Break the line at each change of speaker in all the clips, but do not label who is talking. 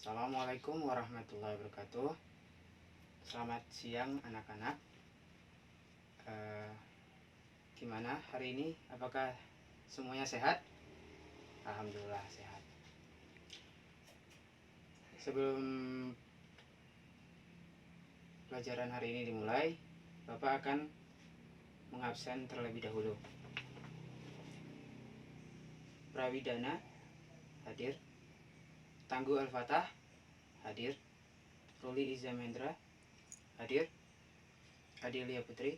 Assalamualaikum warahmatullahi wabarakatuh. Selamat siang anak-anak. Gimana hari ini? Apakah semuanya sehat? Alhamdulillah sehat. Sebelum pelajaran hari ini dimulai, Bapak akan mengabsen terlebih dahulu. Prawidana hadir. Tangguh Al-Fatah hadir. Ruli Izamendra hadir. Adelia Putri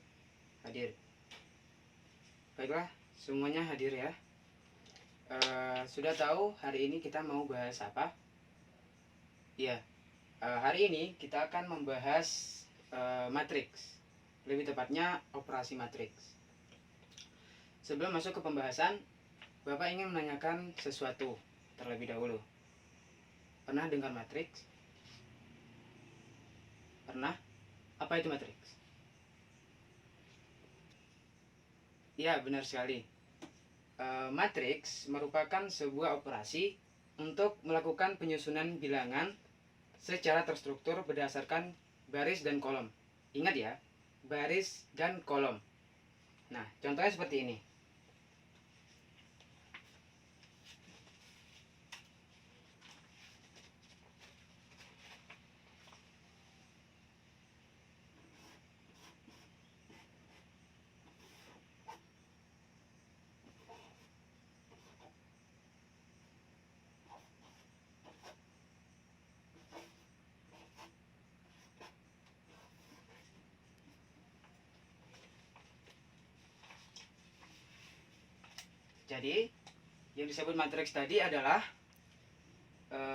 hadir. Baiklah, semuanya hadir ya. Sudah tahu hari ini kita mau bahas apa? Ya, hari ini kita akan membahas matriks. Lebih tepatnya operasi matriks. Sebelum masuk ke pembahasan, Bapak ingin menanyakan sesuatu terlebih dahulu. Pernah dengar matriks? Pernah? Apa itu matriks? Ya, benar sekali. Matriks merupakan sebuah operasi untuk melakukan penyusunan bilangan secara terstruktur berdasarkan baris dan kolom. Ingat ya, baris dan kolom. Nah, contohnya seperti ini. Jadi, yang disebut matriks tadi adalah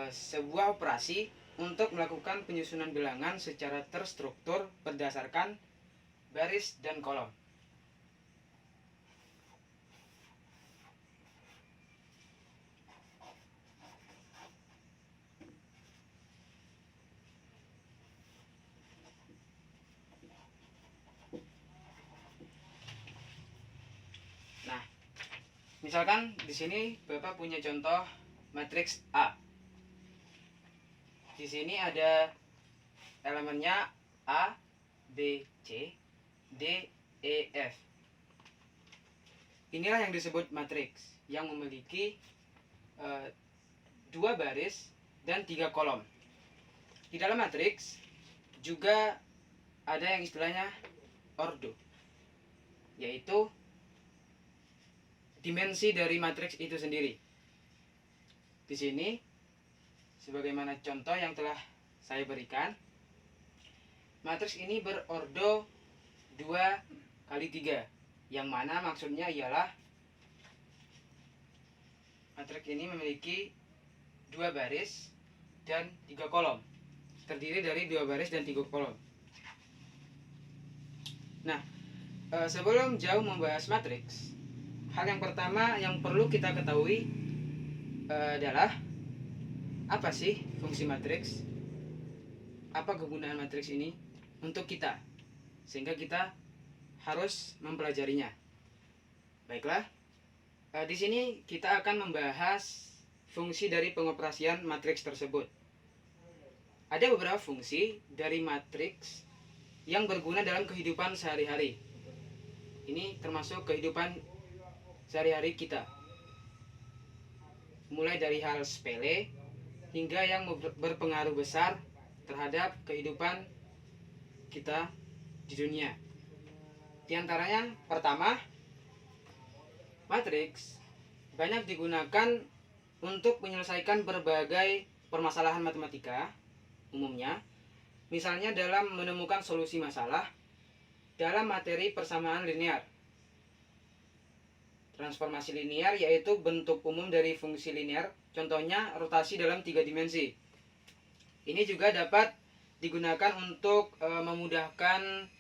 sebuah operasi untuk melakukan penyusunan bilangan secara terstruktur berdasarkan baris dan kolom. Nah, misalkan di sini Bapak punya contoh matriks A. Di sini ada elemennya A, B, C, D, E, F. Inilah yang disebut matriks yang memiliki 2 baris dan 3 kolom. Di dalam matriks juga ada yang istilahnya ordo, yaitu dimensi dari matriks itu sendiri. Di sini, sebagaimana contoh yang telah saya berikan, matriks ini berordo 2 kali 3, yang mana maksudnya ialah matriks ini memiliki 2 baris dan 3 kolom. Terdiri dari 2 baris dan 3 kolom. Nah, sebelum jauh membahas matriks, hal yang pertama yang perlu kita ketahui adalah apa sih fungsi matriks? Apa kegunaan matriks ini untuk kita? Sehingga kita harus mempelajarinya. Baiklah, di sini kita akan membahas fungsi dari pengoperasian matriks tersebut. Ada beberapa fungsi dari matriks yang berguna dalam kehidupan sehari-hari. Ini termasuk kehidupan sehari-hari kita. Mulai dari hal sepele hingga yang berpengaruh besar terhadap kehidupan kita di dunia. Di antaranya, pertama, matriks banyak digunakan untuk menyelesaikan berbagai permasalahan matematika umumnya, misalnya dalam menemukan solusi masalah dalam materi persamaan linear. Transformasi linear yaitu bentuk umum dari fungsi linear, contohnya rotasi dalam 3 dimensi. Ini juga dapat digunakan untuk memudahkan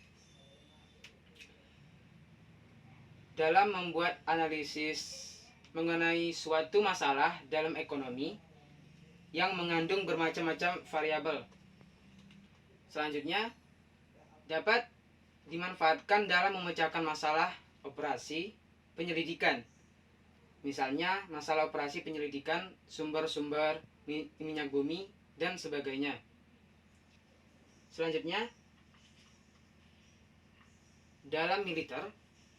dalam membuat analisis mengenai suatu masalah dalam ekonomi yang mengandung bermacam-macam variabel. Selanjutnya, dapat dimanfaatkan dalam memecahkan masalah operasi penyelidikan. Misalnya, masalah operasi penyelidikan sumber-sumber minyak bumi dan sebagainya. Selanjutnya, dalam militer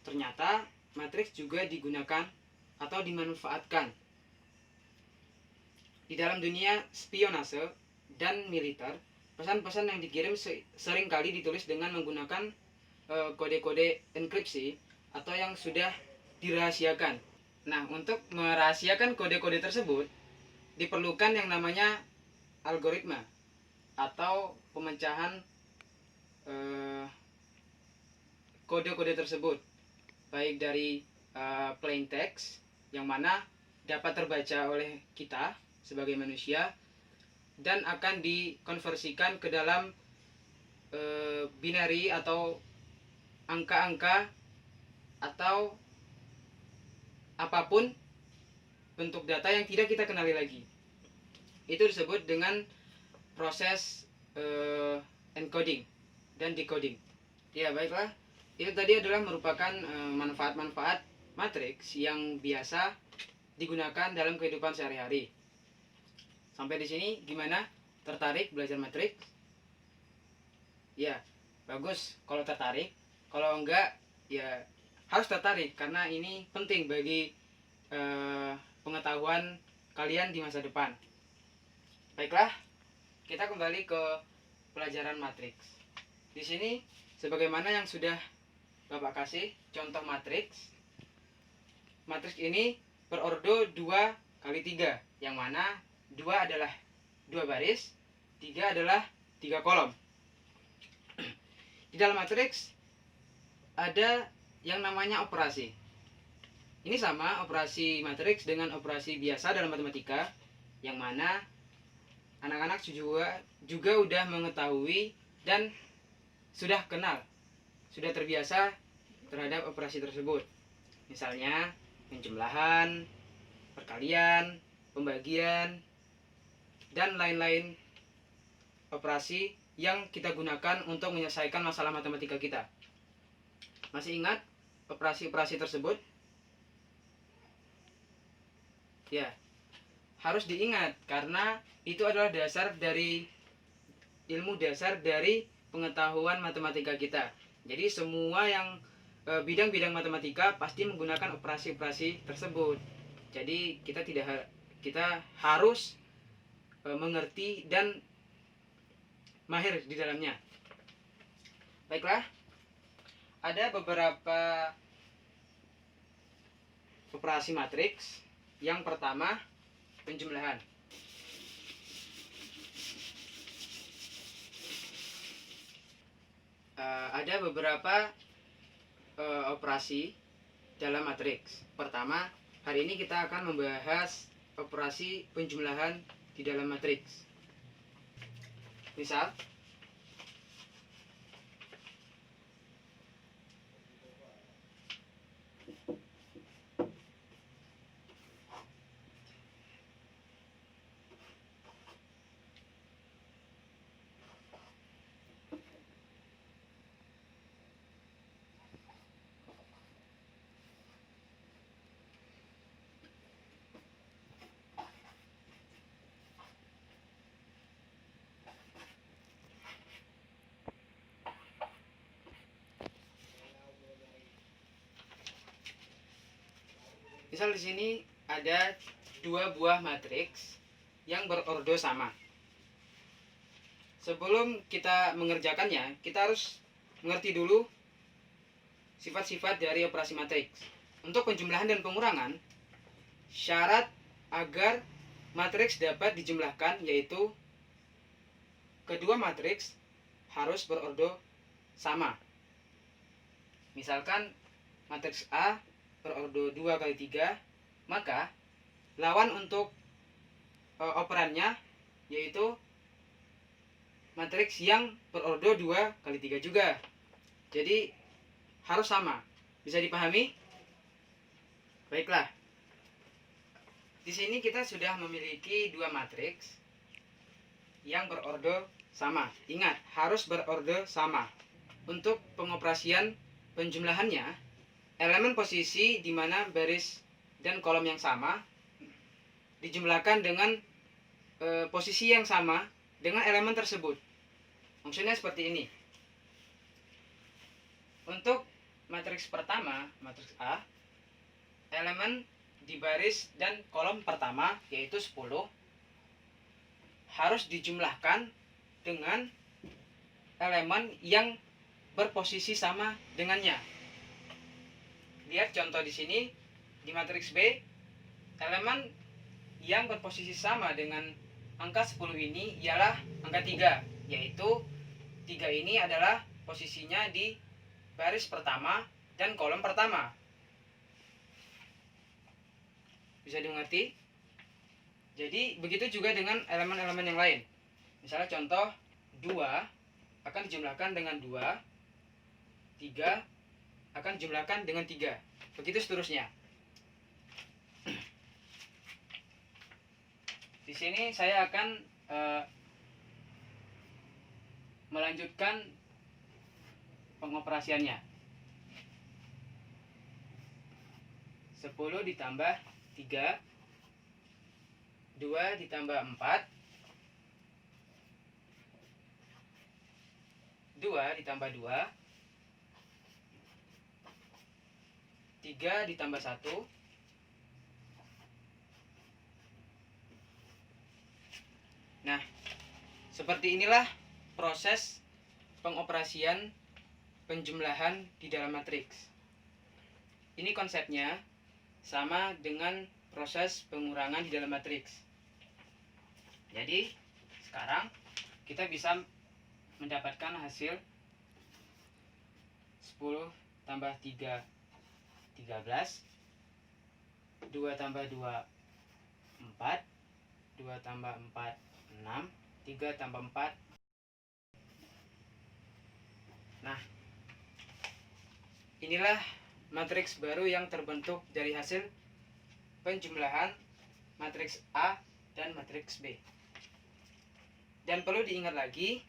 ternyata matriks juga digunakan atau dimanfaatkan. Di dalam dunia spionase dan militer, pesan-pesan yang dikirim seringkali ditulis dengan menggunakan kode-kode enkripsi atau yang sudah dirahasiakan. Nah, untuk merahasiakan kode-kode tersebut diperlukan yang namanya algoritma atau pemecahan kode-kode tersebut, baik dari plain text yang mana dapat terbaca oleh kita sebagai manusia dan akan dikonversikan ke dalam binary atau angka-angka atau apapun bentuk data yang tidak kita kenali lagi. Itu disebut dengan proses encoding dan decoding. Ya, baiklah. Itu tadi adalah merupakan manfaat-manfaat matriks yang biasa digunakan dalam kehidupan sehari-hari. Sampai di sini gimana? Tertarik belajar matriks? Ya, bagus kalau tertarik. Kalau enggak, ya harus tertarik karena ini penting bagi pengetahuan kalian di masa depan. Baiklah, kita kembali ke pelajaran matriks. Di sini sebagaimana yang sudah Bapak kasih contoh matriks. Matriks ini berordo 2x3, yang mana 2 adalah 2 baris, 3 adalah 3 kolom. Di dalam matriks ada yang namanya operasi. Ini sama operasi matriks dengan operasi biasa dalam matematika, yang mana anak-anak juga udah mengetahui dan sudah kenal, sudah terbiasa terhadap operasi tersebut. Misalnya penjumlahan, perkalian, pembagian, dan lain-lain operasi yang kita gunakan untuk menyelesaikan masalah matematika kita. Masih ingat operasi-operasi tersebut? Ya, harus diingat karena itu adalah ilmu dasar dari pengetahuan matematika kita. Jadi semua yang bidang-bidang matematika pasti menggunakan operasi-operasi tersebut. Jadi kita harus mengerti dan mahir di dalamnya. Baiklah, ada beberapa operasi matriks. Yang pertama, penjumlahan. Ada beberapa operasi dalam matriks. Pertama, hari ini kita akan membahas operasi penjumlahan di dalam matriks. Misal, di sini ada 2 buah matriks yang berordo sama. Sebelum kita mengerjakannya, kita harus mengerti dulu sifat-sifat dari operasi matriks. Untuk penjumlahan dan pengurangan, syarat agar matriks dapat dijumlahkan yaitu kedua matriks harus berordo sama. Misalkan matriks A berordo 2x3, maka lawan untuk operannya yaitu matriks yang berordo 2x3 juga. Jadi harus sama. Bisa dipahami? Baiklah. Di sini kita sudah memiliki 2 matriks yang berordo sama. Ingat, harus berordo sama. Untuk pengoperasian penjumlahannya, elemen posisi di mana baris dan kolom yang sama dijumlahkan dengan posisi yang sama dengan elemen tersebut. Maksudnya seperti ini. Untuk matriks pertama, matriks A, elemen di baris dan kolom pertama yaitu 10 harus dijumlahkan dengan elemen yang berposisi sama dengannya. Lihat contoh di sini di matriks B, elemen yang berposisi sama dengan angka 10 ini ialah angka 3, yaitu 3 ini adalah posisinya di baris pertama dan kolom pertama. Bisa dimengerti? Jadi begitu juga dengan elemen-elemen yang lain. Misalnya contoh 2 akan dijumlahkan dengan 2, 3 akan dijumlahkan dengan 3. Begitu seterusnya. Di sini saya akan melanjutkan pengoperasiannya. 10 ditambah 3, 2 ditambah 4, 2 ditambah 2, 3 ditambah 1, nah, seperti inilah proses pengoperasian penjumlahan di dalam matriks. Ini konsepnya sama dengan proses pengurangan di dalam matriks. Jadi, sekarang kita bisa mendapatkan hasil 10 tambah 3, 13, 2 tambah 2, 4, 2 tambah 4, 6, 3 tambah 4. Nah, inilah matriks baru yang terbentuk dari hasil penjumlahan matriks A dan matriks B. Dan perlu diingat lagi,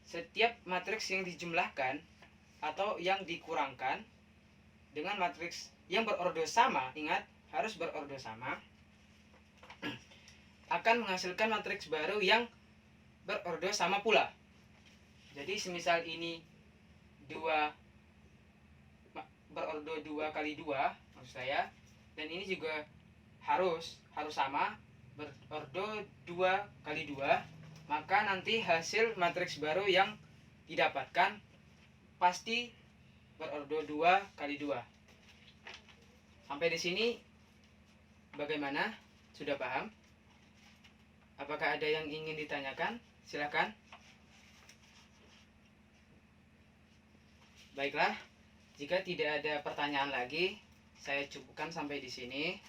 setiap matriks yang dijumlahkan atau yang dikurangkan dengan matriks yang berordo sama, ingat harus berordo sama, akan menghasilkan matriks baru yang berordo sama pula. Jadi semisal ini 2 berordo 2 kali 2 maksud saya, dan ini juga harus sama berordo 2 kali 2, maka nanti hasil matriks baru yang didapatkan pasti berordo 2 kali 2. Sampai di sini bagaimana? Sudah paham? Apakah ada yang ingin ditanyakan? Silakan. Baiklah, jika tidak ada pertanyaan lagi, saya cukupkan sampai di sini.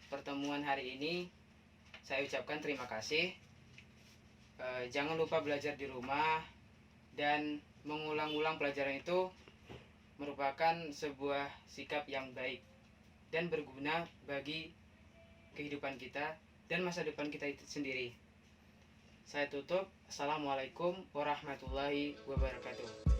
Pertemuan hari ini saya ucapkan terima kasih. Jangan lupa belajar di rumah, dan mengulang-ulang pelajaran itu merupakan sebuah sikap yang baik dan berguna bagi kehidupan kita dan masa depan kita itu sendiri. Saya tutup. Assalamualaikum warahmatullahi wabarakatuh.